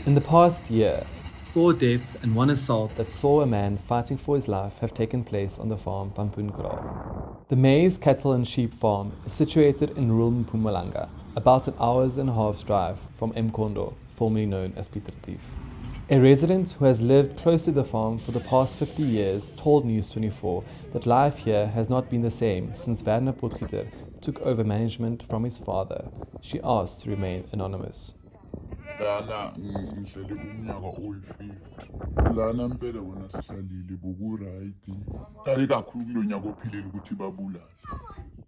In the past year, 4 deaths and 1 assault that saw a man fighting for his life have taken place on the farm Pampoenkraal. The maize, cattle and sheep farm is situated in rural Mpumalanga, about an hour's and a half's drive from eMkhondo, formerly known as Piet Retief. A resident who has lived close to the farm for the past 50 years told News 24 that life here has not been the same since Werner Potgieter took over management from his father. She asked to remain anonymous. Lana ngihlele umnyaka oyi-50 lana mpela wona sihlalile boku-right qale kakhulu kulonyaka ophelele ukuthi babulale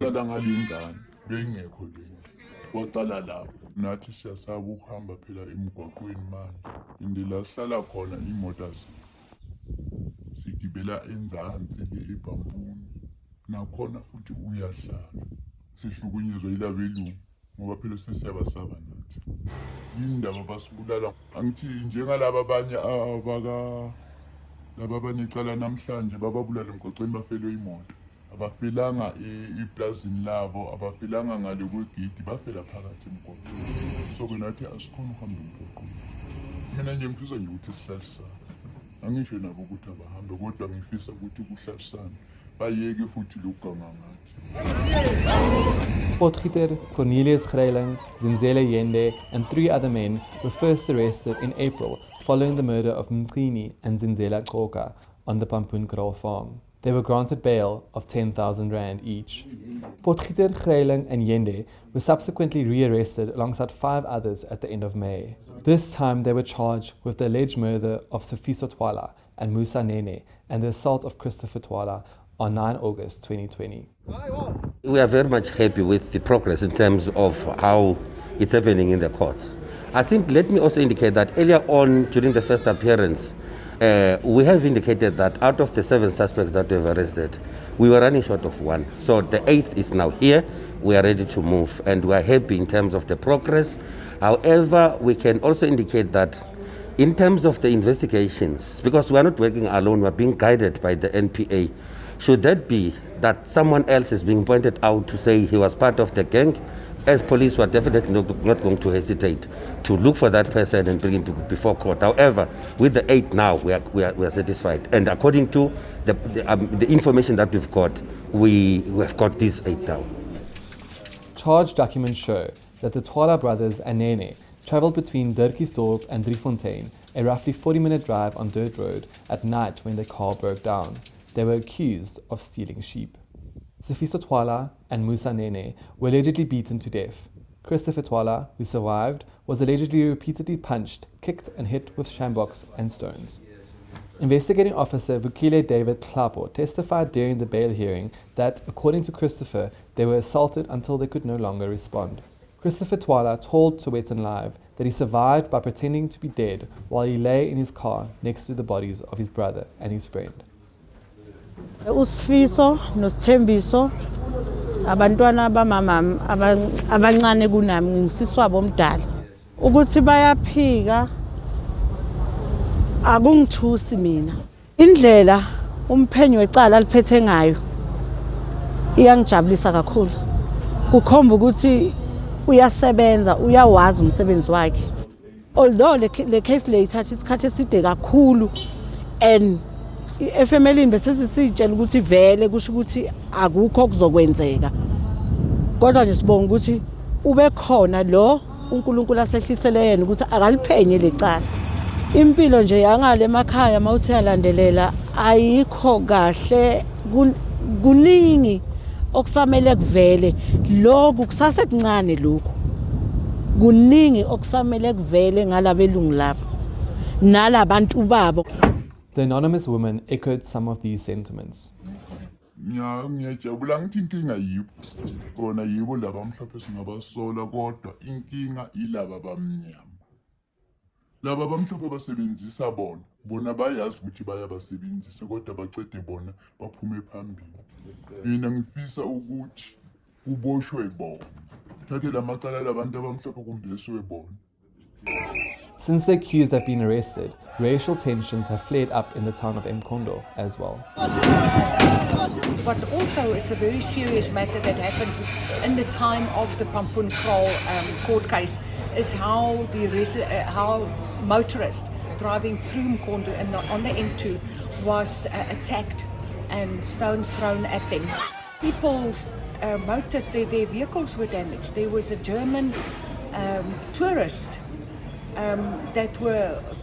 qala ngalingane bengekho lento kwacala lapho nathi siyasaba ukuhamba phela emgwaqweni manje inde la sihlala khona imoto sigibela enzansi le ePampoen nakhona futhi uyahlala sihlukunyezwa yilabelungu ngoba phela sesiyabasaba nathi indaba basibulala angithi njengalaba abanye laba abanecala namhlanje bababulala emgwaqweni bafelwe imoto abafelanga eplazini labo abafelanga ngale kwegidi bafela phakathi emgwaqweni so ke nathi asikhona ukuhamba emgwaqweni mina nje ngifisa nje ukuthi sihlalisane angisho nabo ukuthi abahambe kodwa ngifisa ukuthi kuhlalisane bayeke futhi lokuganga ngathi. Potgieter, Cornelius Greiling, Zinzele Yende and 3 other men were first arrested in April following the murder of Mqini and Zinzela Xoka on the Pampoenkraal farm. They were granted bail of 10,000 rand each. Potgieter, Greiling and Yende were subsequently rearrested alongside 5 others at the end of May. This time they were charged with the alleged murder of Sifiso Twala and Musa Nene and the assault of Christopher Twala on 9 August 2020. We are very much happy with the progress in terms of how it's happening in the courts. I think let me also indicate that earlier on during the first appearance, we have indicated that out of the 7 suspects that we've arrested, we were running short of 1. So the 8th is now here. We are ready to move and we are happy in terms of the progress. However, we can also indicate that in terms of the investigations, because we are not working alone, we are being guided by the NPA. Should that be that someone else is being pointed out to say he was part of the gang, as police were definitely not going to hesitate to look for that person and bring him before court. However, with the 8 now, we are satisfied. And according to the information that we've got, we have got these 8 now. Charge documents show that the Twala brothers and Nene travelled between Dirkiesdorp and Driefontein, a roughly 40-minute drive on dirt road, at night when their car broke down. They were accused of stealing sheep. Sifiso Twala and Musa Nene were allegedly beaten to death. Christopher Twala, who survived, was allegedly repeatedly punched, kicked and hit with shambox and stones. Investigating officer Vukile David Klapo testified during the bail hearing that, according to Christopher, they were assaulted until they could no longer respond. Christopher Twala told Sowetan Live that he survived by pretending to be dead while he lay in his car next to the bodies of his brother and his friend. Usifiso nosithembiso abantwana bamama abancane kunami ngisiswabo omdala ukuthi bayaphika akungithusi mina indlela umphenyo wecala liphethe ngayo iyangijabulisa kakhulu kukhomba ukuthi uyasebenza uyawazi umsebenzi wakhe although le case le ithatha isikhathi eside kakhulu and efemelini bese sisitshela ukuthi vele kusho ukuthi akukho okuzokwenzeka kodwa nje sibonga ukuthi ube khona lo uNkulunkulu asehlisele yena ukuthi akaliphenye lecala impilo nje yangale emakhaya mawuthi yalandelela ayikho kahle kuningi okusamele kuvele lokhu kusase kuncane lokhu kuningi okusamele kuvele ngalabelungu labo nalabantu babo. The anonymous woman echoed some of these sentiments. Ngiyajabula ngithi inkinga yibo kona yibo laba mhlophe singabasola kodwa inkinga ilaba bamnyama laba bamhlophe basebenzisa bona bayazi ukuthi bayabasebenzisa kodwa bacede bona baphume phambili mina ngifisa ukuthi uboshwe bona thathe lamacala labantu abamhlophe kumbeswe bona. Since the accused have been arrested, racial tensions have flared up in the town of eMkhondo as well. But also it's a very serious matter that happened in the time of the Pampoenkraal court case. is how how motorists driving through Mkhondo and on the N2 was attacked and stones thrown at them. People's motors, their vehicles were damaged. There was a German tourist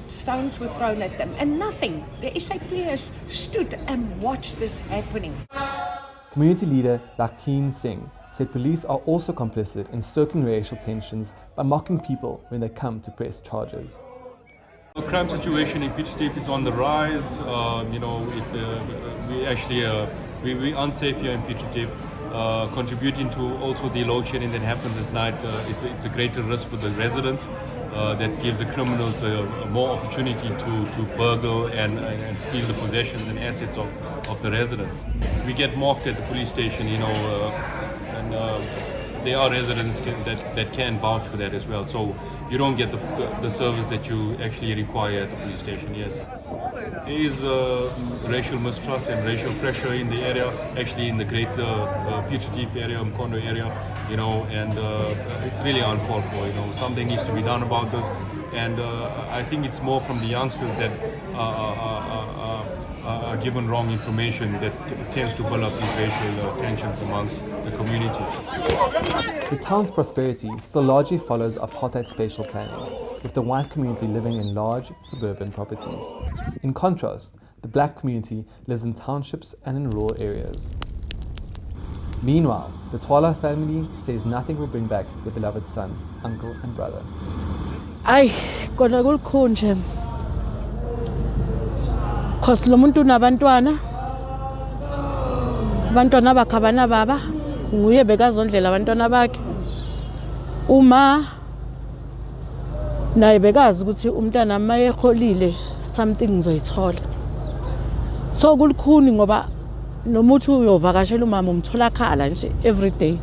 stones were thrown at them and nothing. The SAPS stood and watched this happening. Community leader Lakeen Singh said police are also complicit in stoking racial tensions by mocking people when they come to press charges. The crime situation in Piet Retief is on the rise. We're unsafe here in Piet Retief, contributing to also the load shedding that happens at night. It's a greater risk for the residents that gives the criminals more opportunity to burgle and steal the possessions and assets of the residents. We get mocked at the police station, and there are residents that can vouch for that as well. So you don't get the service that you actually require at the police station, yes. There is racial mistrust and racial pressure in the area, actually in the greater Piet Retief area, eMkhondo area, and it's really uncalled for, Something needs to be done about this. And I think it's more from the youngsters that are given wrong information that tends to build up these racial tensions amongst the community. The town's prosperity still largely follows apartheid spatial planning, with the white community living in large suburban properties. In contrast, the black community lives in townships and in rural areas. Meanwhile, the Twala family says nothing will bring back their beloved son, uncle and brother. Ay, kona kulukhulu nje. Cause lo muntu unabantwana. Abantwana bakhe abana baba. Nguye bekazondlela abantwana bakhe. Uma naye bekazi ukuthi umntana maye ekholile something ngizoyithola. So kulukhuni ngoba nomuthi uyovakashela umama umthola khala nje every day.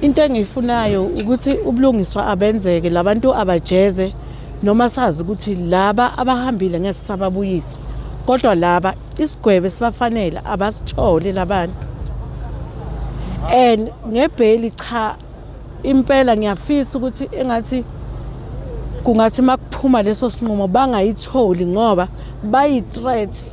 Into engiyifunayo ukuthi ubulungiswa abenzeke labantu abajeze noma sazi ukuthi laba abahambile ngeke sisababuyisa. Kodwa laba isigwebe sibafanele abasithole labantu. And ngebheli cha impela ngiyafisa ukuthi engathi kungathi makuphuma leso sinqumo bangayitholi ngoba bayi threat